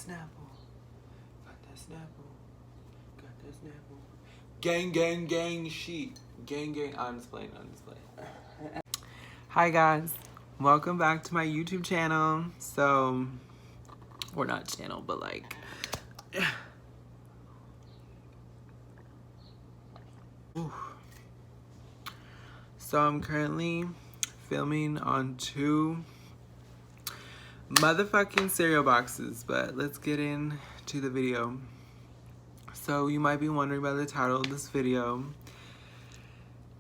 Snapple. Got that Snapple. Got that Snapple. Gang, gang, gang, sheet. Gang, gang. I'm just playing. Hi, guys. Welcome back to my YouTube channel. So, or not channel, but like. So, I'm currently filming on 2 motherfucking cereal boxes, but let's get into the video. So you might be wondering about the title of this video.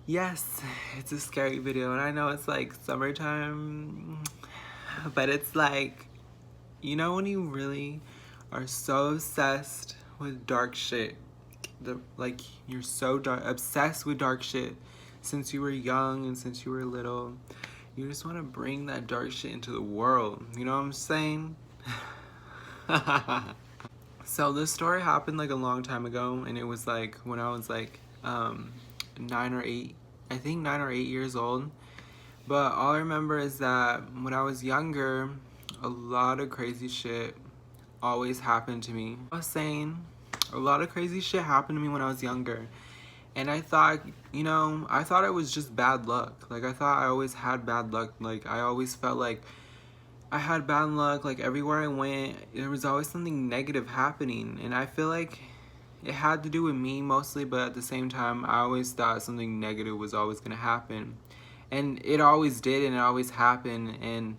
Yes, it's a scary video, and I know it's like summertime, but it's like, you know when you really are so obsessed with dark shit, like you're so obsessed with dark shit since you were young and since you were little. You just want to bring that dark shit into the world. You know what I'm saying? So this story happened like a long time ago, and it was like when I was like 9 or 8, I think 9 or 8 years old. But all I remember is that when I was younger, a lot of crazy shit always happened to me. I was saying a lot of crazy shit happened to me when I was younger. And I thought, you know, I thought it was just bad luck. Like, I thought I always had bad luck. Like, I always felt like I had bad luck. Like, everywhere I went, there was always something negative happening. And I feel like it had to do with me mostly, but at the same time, I always thought something negative was always going to happen. And it always did, and it always happened. And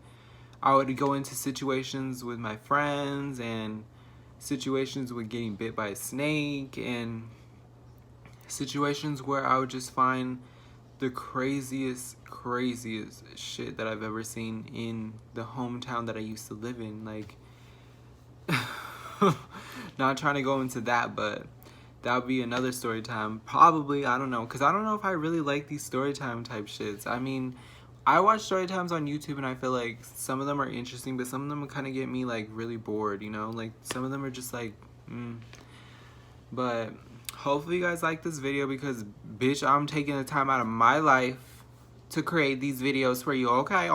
I would go into situations with my friends, and situations with getting bit by a snake, and situations where I would just find the craziest shit that I've ever seen in the hometown that I used to live in. Like, not trying to go into that, but that would be another story time. Probably, I don't know, because I don't know if I really like these story time type shits. I mean, I watch story times on YouTube, and I feel like some of them are interesting, but some of them kind of get me like really bored, you know? Like, some of them are just like, But hopefully you guys like this video, because bitch, I'm taking the time out of my life to create these videos for you, okay?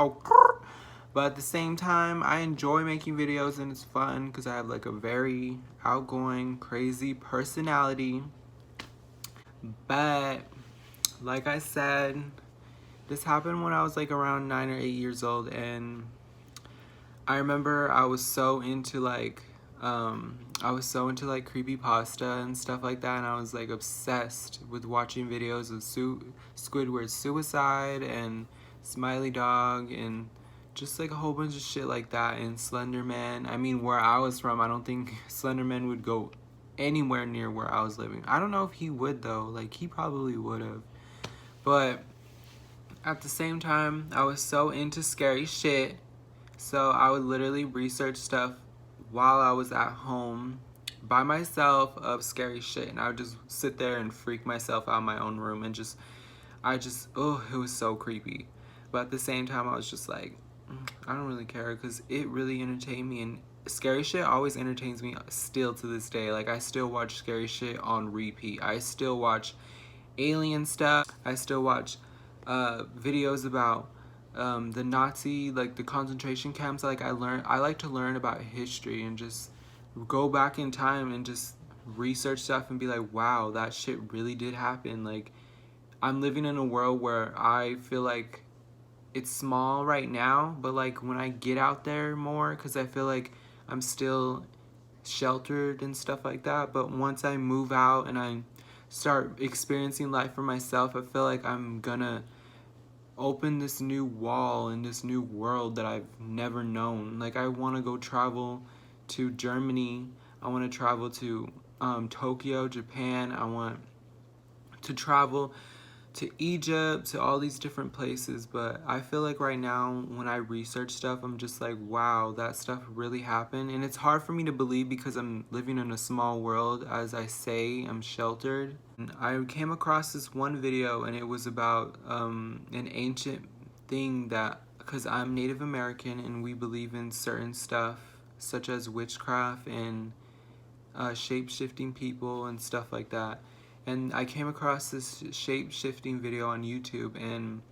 But at the same time, I enjoy making videos, and it's fun because I have like a very outgoing, crazy personality. But like I said, this happened when I was like around 9 or 8 years old, and I remember I was so into like creepypasta and stuff like that, and I was like obsessed with watching videos of Squidward's suicide and Smiley Dog and just like a whole bunch of shit like that, and Slender Man. I mean, where I was from, I don't think Slender Man would go anywhere near where I was living. I don't know if he would though, like he probably would have. But at the same time, I was so into scary shit, so I would literally research stuff while I was at home by myself of scary shit, and I would just sit there and freak myself out in my own room, and it was so creepy. But at the same time, I was just like, I don't really care, because it really entertained me, and scary shit always entertains me still to this day. Like, I still watch scary shit on repeat. I still watch alien stuff. I still watch videos about the Nazi, like the concentration camps. Like, I like to learn about history and just go back in time and just research stuff and be like, wow, that shit really did happen. Like, I'm living in a world where I feel like it's small right now, but like when I get out there more, because I feel like I'm still sheltered and stuff like that, but once I move out and I start experiencing life for myself, I feel like I'm gonna open this new wall in this new world that I've never known. Like, I want to go travel to Germany. I want to travel to Tokyo, Japan. I want to travel to Egypt, to all these different places. But I feel like right now, when I research stuff, I'm just like, wow, that stuff really happened. And it's hard for me to believe because I'm living in a small world. As I say, I'm sheltered. And I came across this one video, and it was about an ancient thing that, because I'm Native American and we believe in certain stuff such as witchcraft and shape-shifting people and stuff like that. And I came across this shape-shifting video on YouTube, and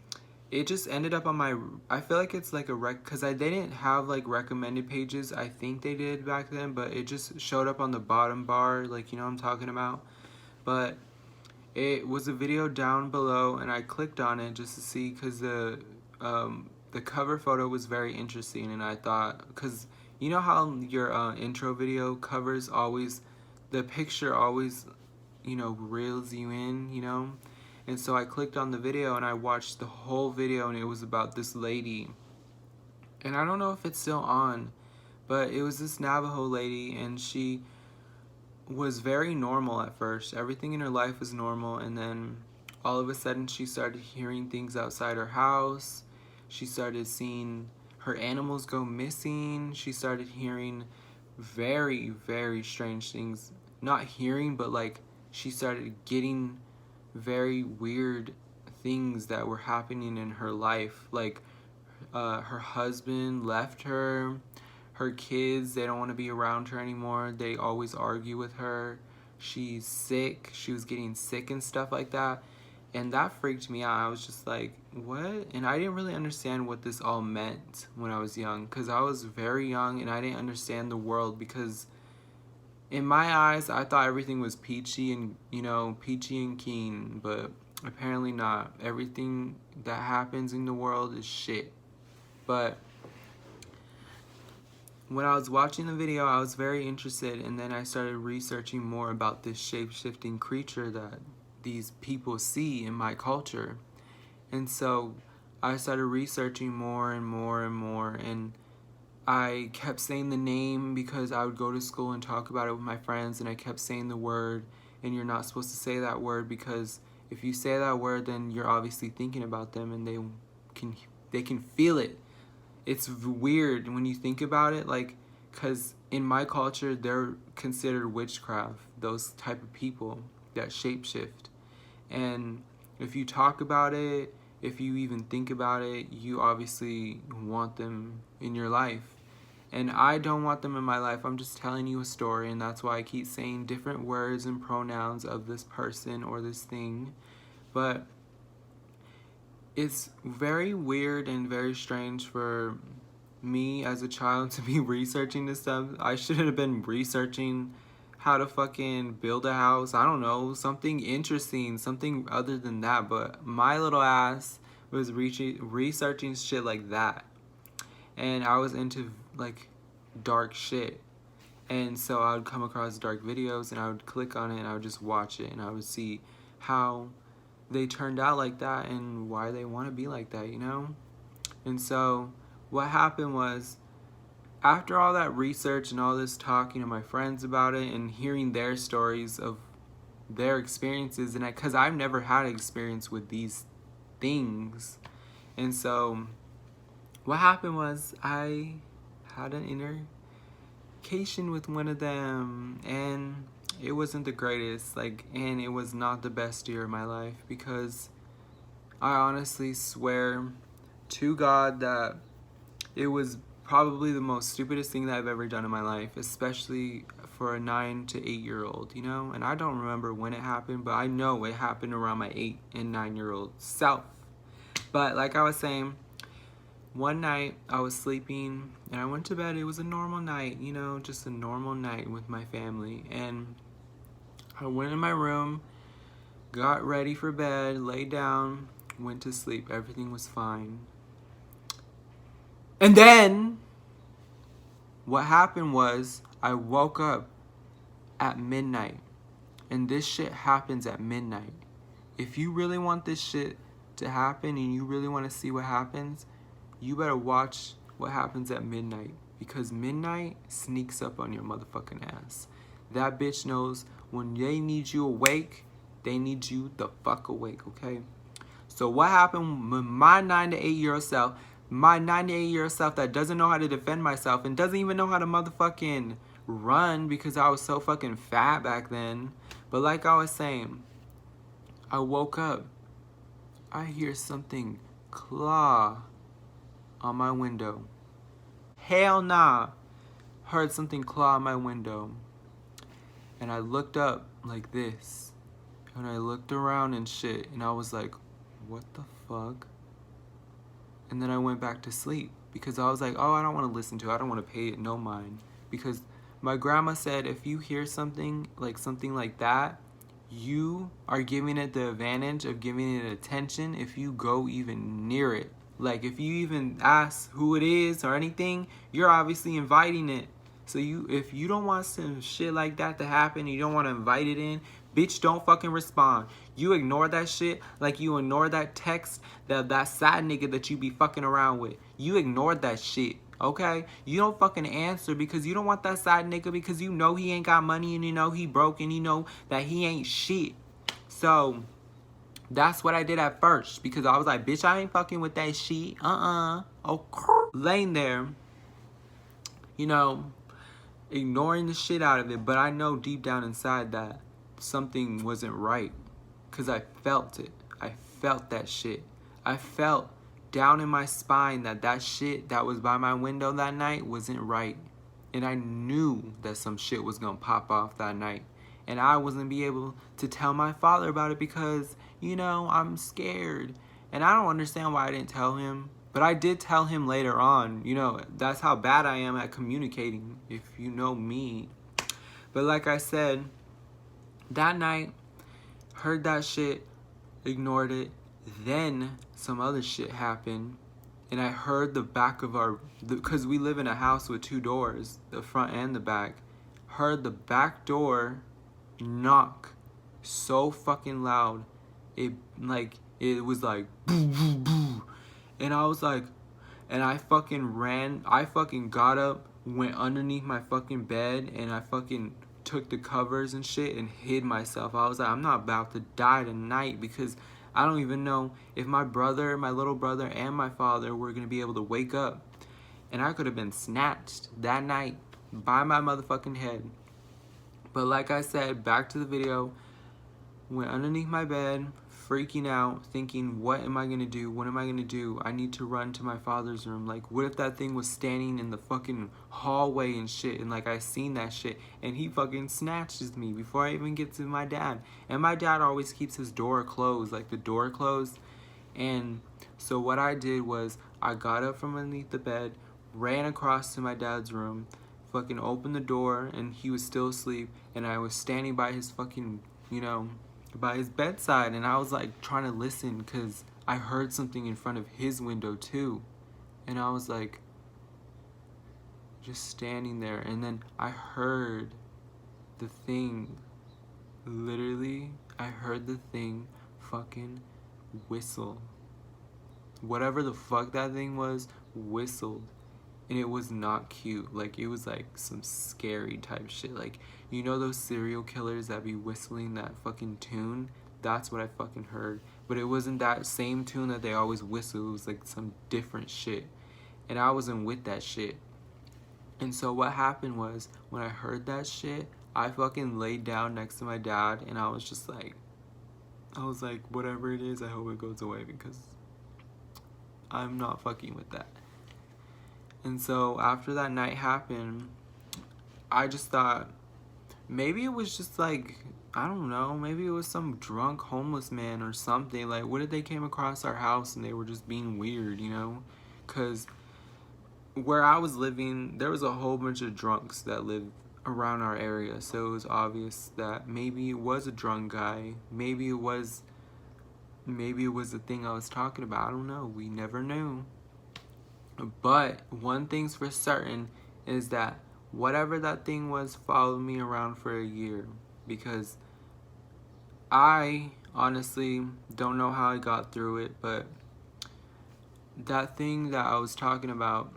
it just ended up on my, I feel like it's like a because they didn't have like recommended pages. I think they did back then, but it just showed up on the bottom bar, like, you know what I'm talking about. But it was a video down below, and I clicked on it just to see, because the cover photo was very interesting, and I thought, because you know how your intro video covers always, the picture always, you know, reels you in, you know. And so I clicked on the video and I watched the whole video, and it was about this lady. And I don't know if it's still on, but it was this Navajo lady, and she was very normal at first. Everything in her life was normal, and then all of a sudden she started hearing things outside her house. She started seeing her animals go missing. She started hearing very, very strange things. Not hearing, but like she started getting very weird things that were happening in her life. Like her husband left her. Her kids, they don't want to be around her anymore. They always argue with her. She's sick. She was getting sick and stuff like that. And that freaked me out. I was just like, what? And I didn't really understand what this all meant when I was young, because I was very young and I didn't understand the world, because in my eyes, I thought everything was peachy and, you know, peachy and keen, but apparently not. Everything that happens in the world is shit. But when I was watching the video, I was very interested, and then I started researching more about this shape-shifting creature that these people see in my culture. And so I started researching more and more and more, and I kept saying the name because I would go to school and talk about it with my friends, and I kept saying the word, and you're not supposed to say that word, because if you say that word, then you're obviously thinking about them, and they can feel it. It's weird when you think about it, like, because in my culture, they're considered witchcraft, those type of people that shapeshift. And if you talk about it, if you even think about it, you obviously want them in your life. And I don't want them in my life. I'm just telling you a story, and that's why I keep saying different words and pronouns of this person or this thing. But it's very weird and very strange for me as a child to be researching this stuff. I should have been researching how to fucking build a house. I don't know, something interesting, something other than that. But my little ass was researching shit like that. And I was into like dark shit. And so I would come across dark videos, and I would click on it, and I would just watch it, and I would see how they turned out like that and why they want to be like that, you know? And so what happened was, after all that research and all this talking to my friends about it and hearing their stories of their experiences, and because I've never had experience with these things, and so what happened was I had an intercation with one of them, and it wasn't the greatest, like, and it was not the best year of my life, because I honestly swear to God that it was probably the most stupidest thing that I've ever done in my life, especially for a 9 to 8-year-old, you know? And I don't remember when it happened, but I know it happened around my 8 and 9-year-old self. But like I was saying, one night I was sleeping and I went to bed. It was a normal night, you know, just a normal night with my family. And I went in my room, got ready for bed, laid down, went to sleep. Everything was fine. And then what happened was I woke up at midnight. And this shit happens at midnight. If you really want this shit to happen and you really want to see what happens, you better watch what happens at midnight, because midnight sneaks up on your motherfucking ass. That bitch knows when they need you awake, they need you the fuck awake, okay? So what happened with my 9 to 8-year-old self, my 9 to 8-year-old self that doesn't know how to defend myself and doesn't even know how to motherfucking run, because I was so fucking fat back then. But like I was saying, I woke up. I hear something claw on my window. Hell nah. Heard something claw on my window. And I looked up like this. And I looked around and shit. And I was like, what the fuck? And then I went back to sleep because I was like, oh, I don't want to listen to it. I don't want to pay it no mind. Because my grandma said if you hear something like that, you are giving it the advantage of giving it attention if you go even near it. Like if you even ask who it is or anything, you're obviously inviting it. So if you don't want some shit like that to happen, you don't want to invite it in, bitch, don't fucking respond. You ignore that shit like you ignore that text that side nigga that you be fucking around with. You ignored that shit, okay? You don't fucking answer because you don't want that side nigga because you know he ain't got money and you know he broke and you know that he ain't shit. So that's what I did at first because I was like, bitch, I ain't fucking with that shit. Okay. Laying there, you know, ignoring the shit out of it, but I know deep down inside that something wasn't right because I felt it. I felt that shit. I felt down in my spine that shit that was by my window that night wasn't right. And I knew that some shit was gonna pop off that night. And I wasn't be able to tell my father about it because, you know, I'm scared. And I don't understand why I didn't tell him. But I did tell him later on, you know, that's how bad I am at communicating, if you know me. But like I said, that night, heard that shit, ignored it. Then some other shit happened. And I heard the back of because we live in a house with 2 doors, the front and the back. Heard the back door knock so fucking loud. It was like, boo, boo, boo. And I was like, and I fucking ran. I fucking got up, went underneath my fucking bed, and I fucking took the covers and shit and hid myself. I was like, I'm not about to die tonight because I don't even know if my brother, my little brother, and my father were going to be able to wake up. And I could have been snatched that night by my motherfucking head. But like I said, back to the video, went underneath my bed, freaking out, thinking, what am I gonna do? What am I gonna do? I need to run to my father's room. Like, what if that thing was standing in the fucking hallway and shit, and like I seen that shit, and he fucking snatches me before I even get to my dad. And my dad always keeps his door closed, like the door closed. And so what I did was I got up from underneath the bed, ran across to my dad's room, fucking opened the door, and he was still asleep, and I was standing by his fucking, you know, by his bedside, and I was like trying to listen because I heard something in front of his window too. And I was like just standing there, and then I heard the thing, literally I heard the thing fucking whistle. Whatever the fuck that thing was whistled. And it was not cute. Like, it was like some scary type shit. Like, you know those serial killers that be whistling that fucking tune? That's what I fucking heard. But it wasn't that same tune that they always whistle. It was like some different shit. And I wasn't with that shit. And so what happened was, when I heard that shit, I fucking laid down next to my dad, and I was just like, whatever it is, I hope it goes away because I'm not fucking with that. And so after that night happened, I just thought maybe it was just like, I don't know, maybe it was some drunk homeless man or something. Like, what if they came across our house and they were just being weird, you know? Because where I was living, there was a whole bunch of drunks that lived around our area. So it was obvious that maybe it was a drunk guy. Maybe it was the thing I was talking about. I don't know. We never knew. But one thing's for certain is that whatever that thing was followed me around for a year, because I honestly don't know how I got through it, but that thing that I was talking about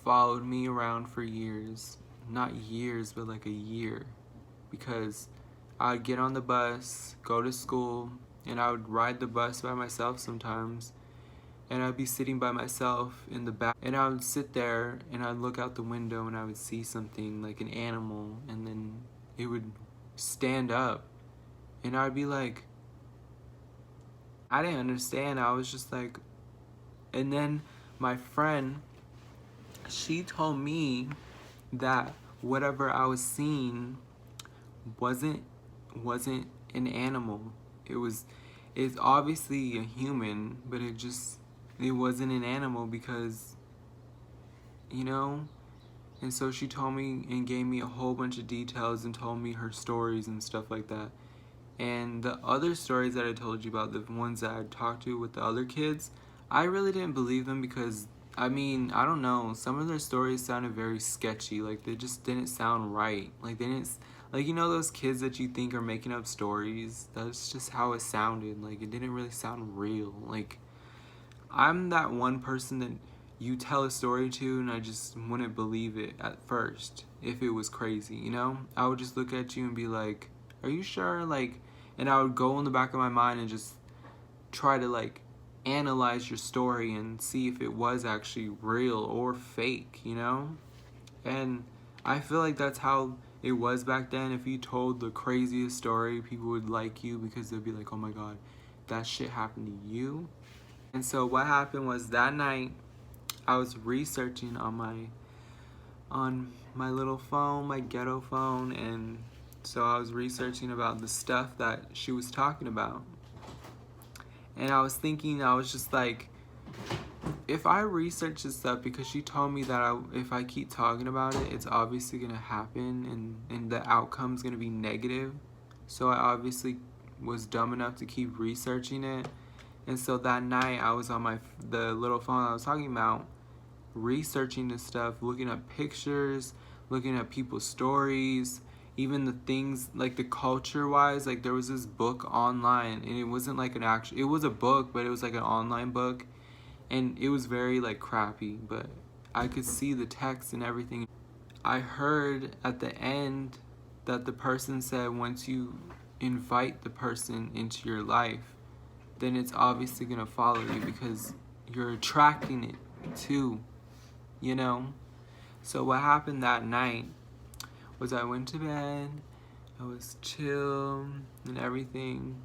followed me around for years. Not years, but like a year. Because I'd get on the bus, go to school, and I would ride the bus by myself sometimes. And I'd be sitting by myself in the back, and I would sit there and I'd look out the window and I would see something like an animal, and then it would stand up, and I'd be like, I didn't understand. I was just like, and then my friend, she told me that whatever I was seeing wasn't an animal. It's obviously a human, but it just it wasn't an animal because, you know. And so she told me and gave me a whole bunch of details and told me her stories and stuff like that. And the other stories that I told you about, the ones that I talked to with the other kids, I really didn't believe them because, I mean, I don't know, some of their stories sounded very sketchy. Like, they just didn't sound right. Like, they didn't, like, you know those kids that you think are making up stories? That's just how it sounded. Like, it didn't really sound real. Like, I'm that one person that you tell a story to and I just wouldn't believe it at first if it was crazy, you know? I would just look at you and be like, are you sure? Like, and I would go in the back of my mind and just try to like analyze your story and see if it was actually real or fake, you know? And I feel like that's how it was back then. If you told the craziest story, people would like you because they'd be like, oh my god, that shit happened to you? And so what happened was that night I was researching on my little phone, my ghetto phone, and so I was researching about the stuff that she was talking about. And I was thinking, I was just like, if I research this stuff, because she told me that if I keep talking about it, it's obviously going to happen and the outcome's going to be negative. So I obviously was dumb enough to keep researching it. And so that night I was on the little phone I was talking about, researching this stuff, looking at pictures, looking at people's stories, even the things like the culture wise. Like there was this book online and it wasn't like it was a book, but it was like an online book, and it was very like crappy, but I could see the text and everything. I heard at the end that the person said once you invite the person into your life, then it's obviously gonna follow you because you're attracting it too, you know? So what happened that night was I went to bed, I was chill and everything,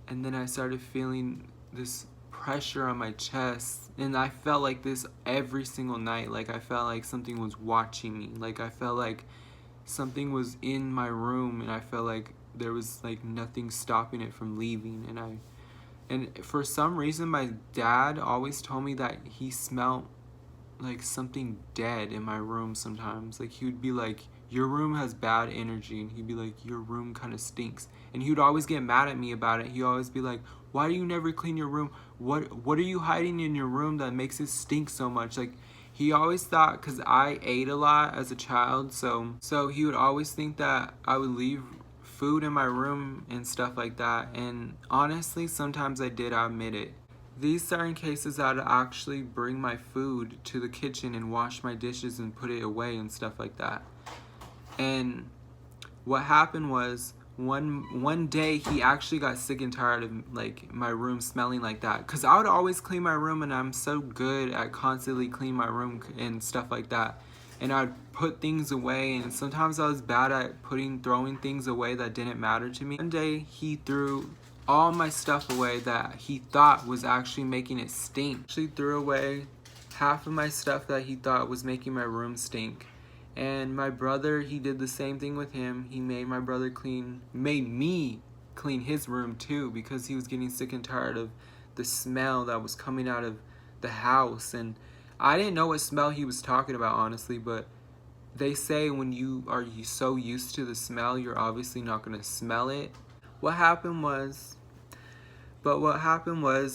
and then I started feeling this pressure on my chest, and I felt like this every single night. Like I felt like something was watching me, like I felt like something was in my room, and I felt like there was like nothing stopping it from leaving. And for some reason my dad always told me that he smelled like something dead in my room sometimes. Like he would be like, your room has bad energy, and he'd be like, your room kind of stinks, and he would always get mad at me about it. He'd always be like, why do you never clean your room? What are you hiding in your room that makes it stink so much? Like he always thought, because I ate a lot as a child, so he would always think that I would leave food in my room and stuff like that. And honestly, sometimes I did, I admit it. These certain cases, I'd actually bring my food to the kitchen and wash my dishes and put it away and stuff like that. And what happened was one day he actually got sick and tired of like my room smelling like that, because I would always clean my room and I'm so good at constantly cleaning my room and stuff like that, and I'd put things away, and sometimes I was bad at throwing things away that didn't matter to me. One day he threw all my stuff away that he thought was actually making it stink. Actually threw away half of my stuff that he thought was making my room stink. And my brother, he did the same thing with him. He made me clean his room too, because he was getting sick and tired of the smell that was coming out of the house. And I didn't know what smell he was talking about, honestly, but they say when you are so used to the smell, you're obviously not going to smell it. What happened was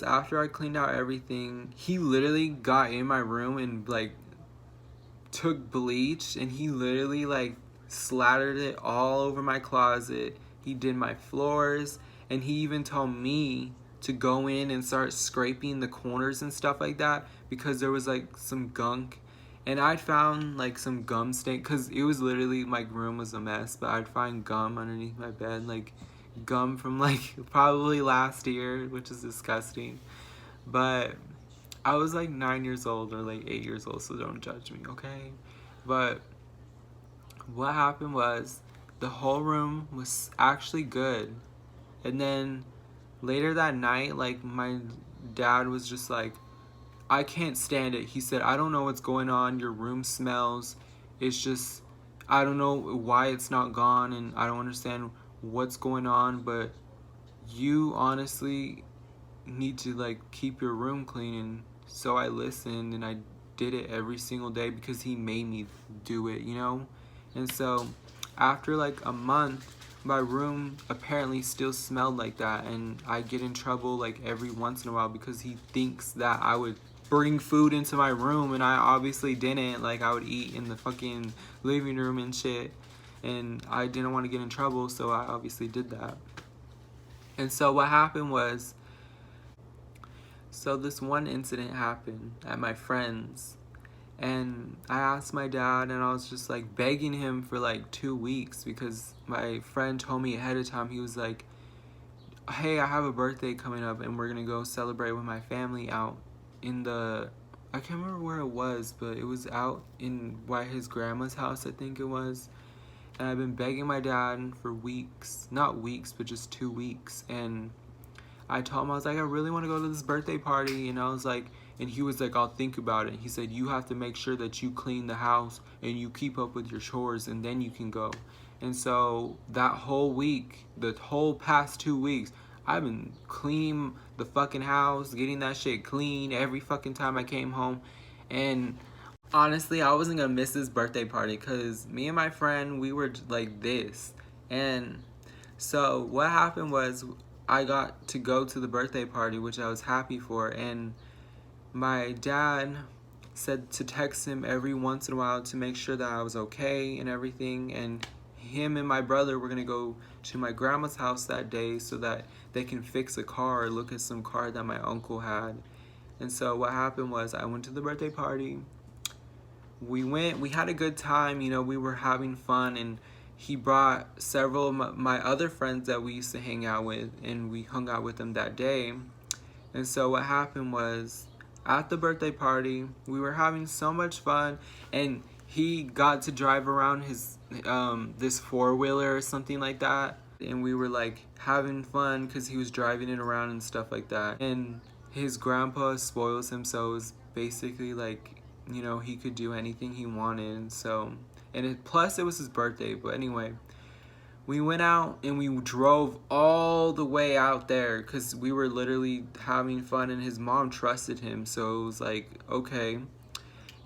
after I cleaned out everything, he literally got in my room and like took bleach, and he literally like slattered it all over my closet. He did my floors, and he even told me to go in and start scraping the corners and stuff like that, because there was like some gunk, and I'd found like some gum stain, because it was literally, my room was a mess, but I'd find gum underneath my bed, like gum from like probably last year, which is disgusting. But I was like 9 years old or like 8 years old, so don't judge me, okay? But what happened was the whole room was actually good. And then later that night, like my dad was just like, I can't stand it. He said, I don't know what's going on. Your room smells. It's just, I don't know why it's not gone, and I don't understand what's going on, but you honestly need to like keep your room clean. And so I listened and I did it every single day because he made me do it, you know? And so after like a month, my room apparently still smelled like that, and I get in trouble like every once in a while because he thinks that I would bring food into my room, and I obviously didn't. Like, I would eat in the fucking living room and shit, and I didn't want to get in trouble, so I obviously did that. And so what happened was, so this one incident happened at my friend's, and I asked my dad, and I was just like begging him for like 2 weeks because my friend told me ahead of time. He was like, hey, I have a birthday coming up and we're gonna go celebrate with my family out in the, I can't remember where it was, but it was out in his grandma's house, I think it was. And I've been begging my dad for weeks, not weeks, but just 2 weeks. And I told him, I was like, I really want to go to this birthday party. And I was like, and he was like, I'll think about it. He said, you have to make sure that you clean the house and you keep up with your chores, and then you can go. And so that whole week, the whole past 2 weeks, I've been cleaning the fucking house, getting that shit clean every fucking time I came home. And honestly, I wasn't gonna miss this birthday party because me and my friend, we were like this. And so what happened was, I got to go to the birthday party, which I was happy for, and my dad said to text him every once in a while to make sure that I was okay and everything. And him and my brother were gonna go to my grandma's house that day so that they can fix a car or look at some car that my uncle had. And so what happened was, I went to the birthday party. We had a good time, you know, we were having fun, and he brought several of my other friends that we used to hang out with, and we hung out with them that day. And so what happened was, at the birthday party, we were having so much fun, and he got to drive around his this four-wheeler or something like that, and we were like having fun because he was driving it around and stuff like that. And his grandpa spoils him, so it was basically like, you know, he could do anything he wanted. So, and plus it was his birthday. But anyway, we went out and we drove all the way out there because we were literally having fun, and his mom trusted him, so it was like, okay.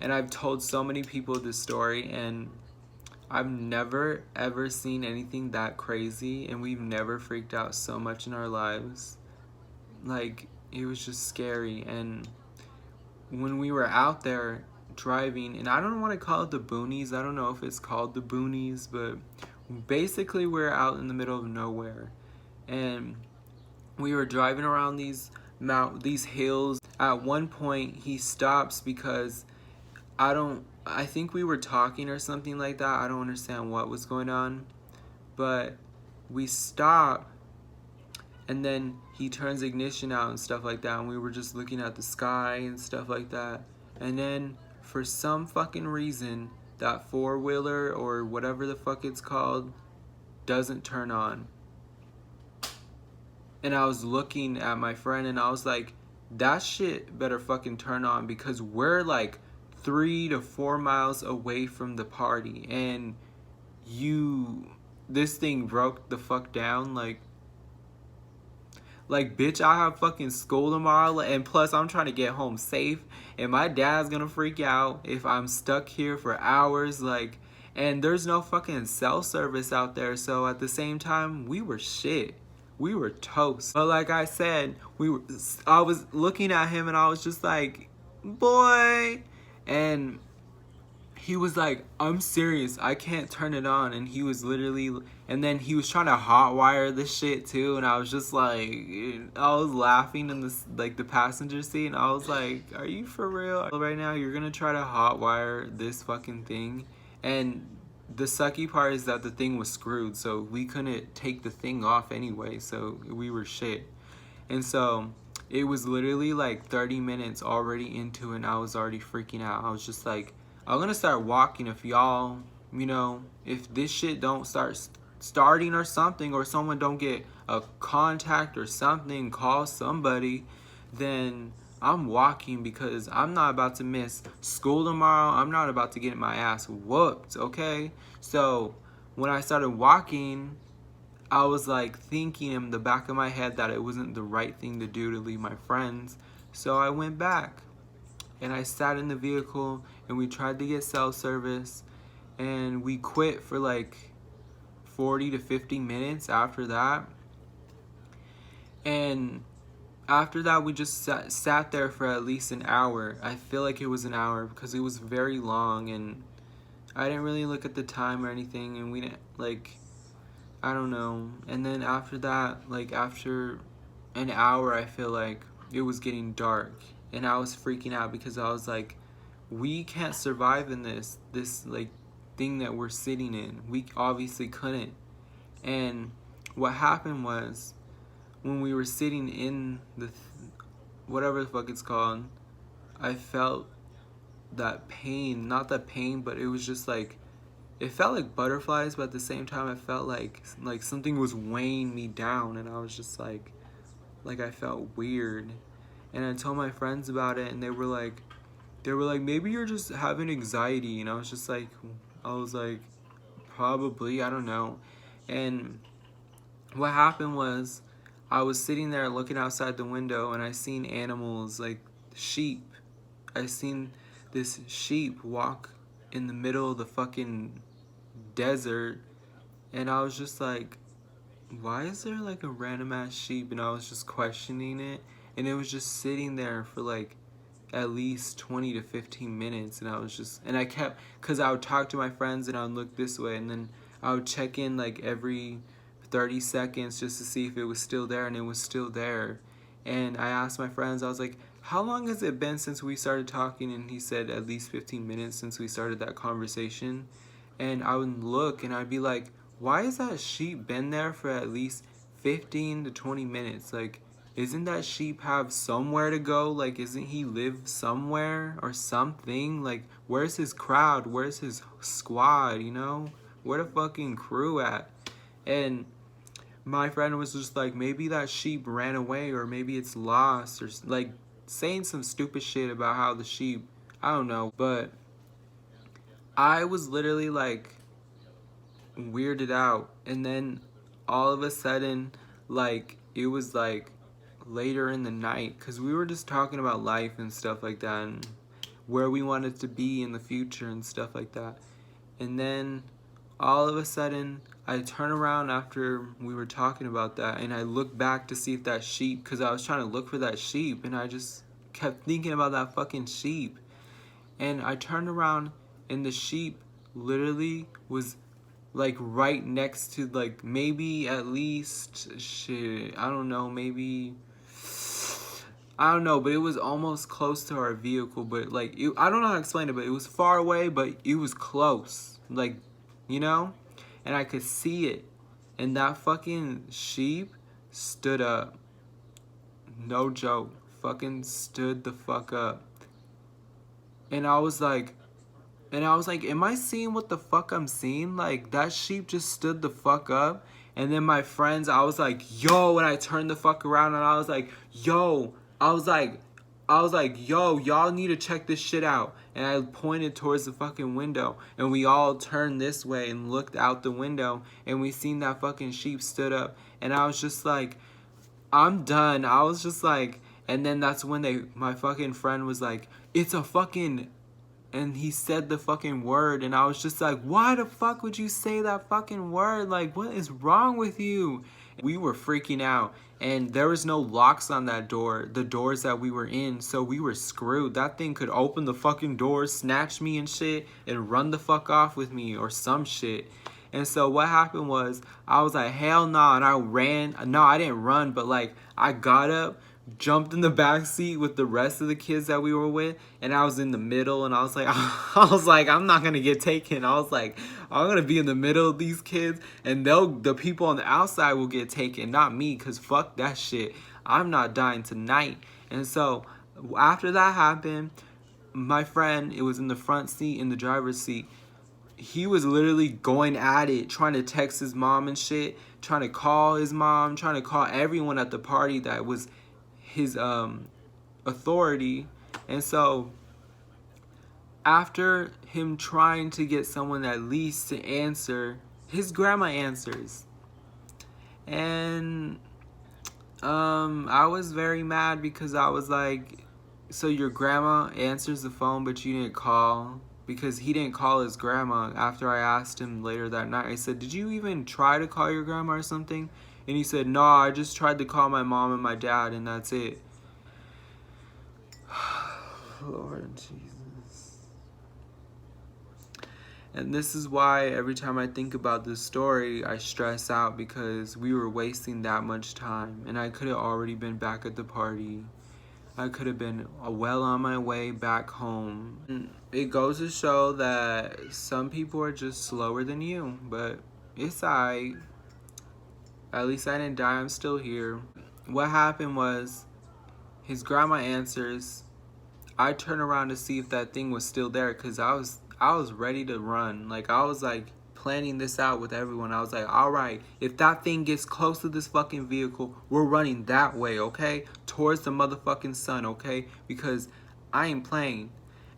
And I've told so many people this story, and I've never ever seen anything that crazy, and we've never freaked out so much in our lives. Like, it was just scary. And when we were out there driving, and I don't want to call it the boonies, I don't know if it's called the boonies, but basically we're out in the middle of nowhere, and we were driving around these hills. At one point he stops because I think we were talking or something like that. I don't understand what was going on, but we stopped, and then he turns the ignition out and stuff like that, and we were just looking at the sky and stuff like that. And then for some fucking reason, that four-wheeler or whatever the fuck it's called doesn't turn on. And I was looking at my friend, and I was like, that shit better fucking turn on, because we're like 3 to 4 miles away from the party, and this thing broke the fuck down. Like, bitch, I have fucking school tomorrow, and plus I'm trying to get home safe, and my dad's gonna freak out if I'm stuck here for hours, like, and there's no fucking cell service out there. So at the same time, we were shit. We were toast. But like I said, I was looking at him, and I was just like, boy. And he was like, I'm serious, I can't turn it on. And he was literally, and then he was trying to hotwire this shit too, and I was just like, I was laughing in this, like, the passenger seat, and I was like, are you for real right now? You're gonna try to hotwire this fucking thing? And the sucky part is that the thing was screwed, so we couldn't take the thing off anyway, so we were shit. And so it was literally like 30 minutes already into it, and I was already freaking out. I was just like, I'm gonna start walking if y'all, you know, if this shit don't starting or something, or someone don't get a contact or something, call somebody, then I'm walking, because I'm not about to miss school tomorrow. I'm not about to get my ass whooped, okay? So when I started walking, I was like thinking in the back of my head that it wasn't the right thing to do to leave my friends. So I went back and I sat in the vehicle and we tried to get cell service, and we quit for like 40 to 50 minutes after that. And after that, we just sat there for at least an hour. I feel like it was an hour because it was very long, and I didn't really look at the time or anything, and we didn't, like, I don't know. And then after that, like, after an hour, I feel like it was getting dark, and I was freaking out because I was like, we can't survive in this like thing that we're sitting in. We obviously couldn't. And what happened was, when we were sitting in the whatever the fuck it's called, I felt that pain. Not that pain, but it was just like, it felt like butterflies, but at the same time I felt like something was weighing me down, and I was just like I felt weird. And I told my friends about it, and they were like maybe you're just having anxiety. And I was like probably, I don't know. And what happened was, I was sitting there looking outside the window, and I seen animals like sheep. I seen this sheep walk in the middle of the fucking desert, and I was just like, why is there like a random ass sheep? And I was just questioning it, and it was just sitting there for like at least 20 to 15 minutes, and I kept, because I would talk to my friends and I would look this way, and then I would check in like every 30 seconds just to see if it was still there, and it was still there. And I asked my friends, I was like, how long has it been since we started talking? And he said at least 15 minutes since we started that conversation. And I would look and I'd be like, why has that sheep been there for at least 15 to 20 minutes? Like, isn't that sheep have somewhere to go? Like, isn't he live somewhere or something? Like, where's his crowd? Where's his squad, you know? Where the fucking crew at? And my friend was just like, maybe that sheep ran away, or maybe it's lost, or like saying some stupid shit about how the sheep, I don't know. But I was literally like weirded out. And then all of a sudden, like, it was like later in the night, because we were just talking about life and stuff like that, and where we wanted to be in the future and stuff like that. And then all of a sudden, I turn around after we were talking about that, and I look back to see if that sheep, because I was trying to look for that sheep, and I just kept thinking about that fucking sheep. And I turned around, and the sheep literally was like right next to, like, maybe at least, shit, I don't know, maybe, I don't know, but it was almost close to our vehicle. But like, I don't know how to explain it, but it was far away, but it was close, like, you know? And I could see it. And that fucking sheep stood up. No joke. Fucking stood the fuck up. And I was like, am I seeing what the fuck I'm seeing? Like, that sheep just stood the fuck up. And then my friends, I was like, yo, and I turned the fuck around, and I was like, yo, yo, y'all need to check this shit out. And I pointed towards the fucking window, and we all turned this way and looked out the window, and we seen that fucking sheep stood up. And I was just like, I'm done. I was just like, and then that's when my fucking friend was like, it's a fucking, and he said the fucking word, and I was just like, why the fuck would you say that fucking word? Like, what is wrong with you? We were freaking out, and there was no locks on that door, the doors that we were in, so we were screwed. That thing could open the fucking door, snatch me and shit, and run the fuck off with me or some shit. And so what happened was, I was like, hell no, and I ran. No, I didn't run, but like, I got up, jumped in the back seat with the rest of the kids that we were with, and I was in the middle, and I was like, I'm not gonna get taken. I was like, I'm gonna be in the middle of these kids, and the people on the outside will get taken, not me, because fuck that shit. I'm not dying tonight. And so after that happened, my friend, it was in the front seat, in the driver's seat, he was literally going at it, trying to text his mom and shit, trying to call his mom, trying to call everyone at the party that was his authority. And so after him trying to get someone at least to answer, his grandma answers. And I was very mad because I was like, so your grandma answers the phone but you didn't call? Because he didn't call his grandma after I asked him later that night. I said, did you even try to call your grandma or something? And he said, no, I just tried to call my mom and my dad and that's it. Lord Jesus. And this is why every time I think about this story, I stress out, because we were wasting that much time. And I could have already been back at the party. I could have been well on my way back home. And it goes to show that some people are just slower than you. But it's alright. At least I didn't die. I'm still here. What happened was, his grandma answers. I turn around to see if that thing was still there, because I was ready to run. Like, I was like planning this out with everyone. I was like, all right, if that thing gets close to this fucking vehicle, we're running that way, okay? Towards the motherfucking sun, okay? Because I ain't playing.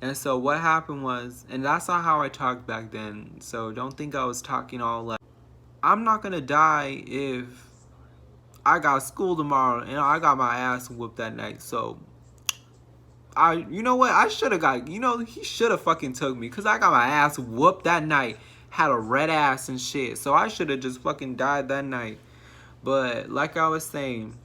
And so what happened was, and that's not how I talked back then, so don't think I was talking all like, I'm not gonna die if I got school tomorrow and I got my ass whooped that night. So you know what? I should have got, he should have fucking took me, because I got my ass whooped that night. Had a red ass and shit. So I should have just fucking died that night. But like I was saying,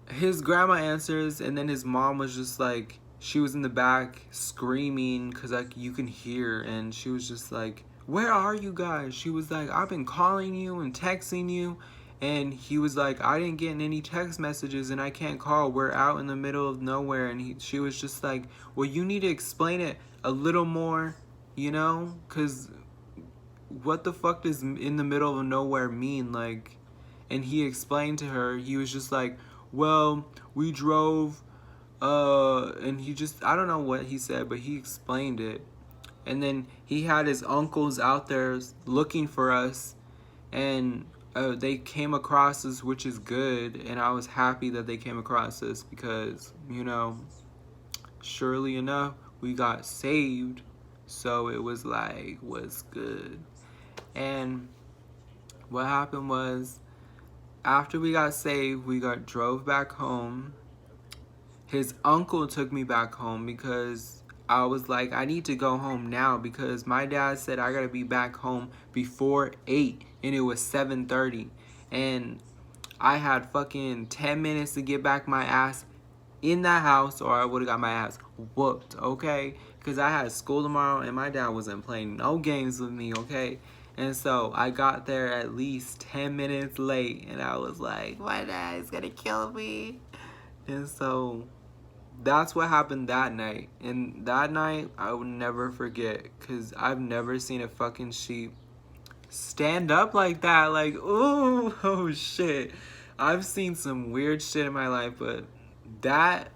his grandma answers, and then his mom was just like, she was in the back screaming, because like you can hear, and she was just like, where are you guys? She was like, I've been calling you and texting you. And he was like, I didn't get any text messages and I can't call. We're out in the middle of nowhere. And she was just like, well, you need to explain it a little more, because what the fuck does in the middle of nowhere mean? Like, and he explained to her, he was just like, well, we drove, and he just, I don't know what he said, but he explained it. And then he had his uncles out there looking for us, and they came across us, which is good, and I was happy that they came across us, because, surely enough, we got saved, so it was like, what's good? And what happened was, after we got saved, we got drove back home. His uncle took me back home, because I was like, I need to go home now, because my dad said I gotta be back home before 8, and it was 7:30, and I had fucking 10 minutes to get back my ass in that house, or I would've got my ass whooped, okay? Because I had school tomorrow, and my dad wasn't playing no games with me, okay? And so I got there at least 10 minutes late, and I was like, my dad's gonna kill me. And so that's what happened that night. And that night, I would never forget, because I've never seen a fucking sheep stand up like that. Like, ooh, oh shit. I've seen some weird shit in my life, but that,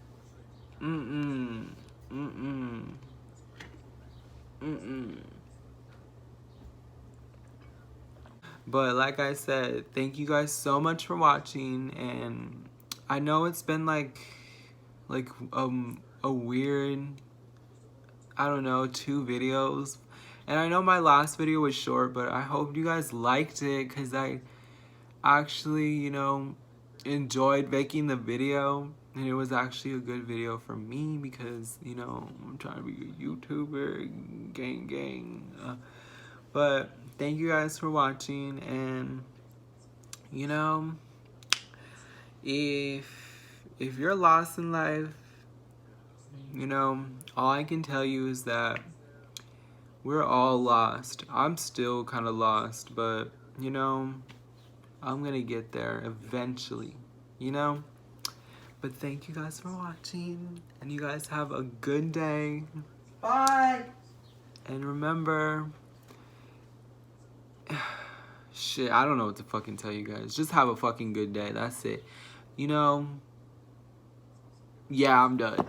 mm-mm. But like I said, thank you guys so much for watching, and I know it's been like a weird, I don't know, 2 videos, and I know my last video was short, but I hope you guys liked it, because I actually, enjoyed making the video, and it was actually a good video for me, because, I'm trying to be a YouTuber, gang. But thank you guys for watching, and, if you're lost in life, all I can tell you is that we're all lost. I'm still kind of lost, but, I'm gonna get there eventually, But thank you guys for watching, and you guys have a good day. Bye! And remember, shit, I don't know what to fucking tell you guys. Just have a fucking good day. That's it. Yeah, I'm done.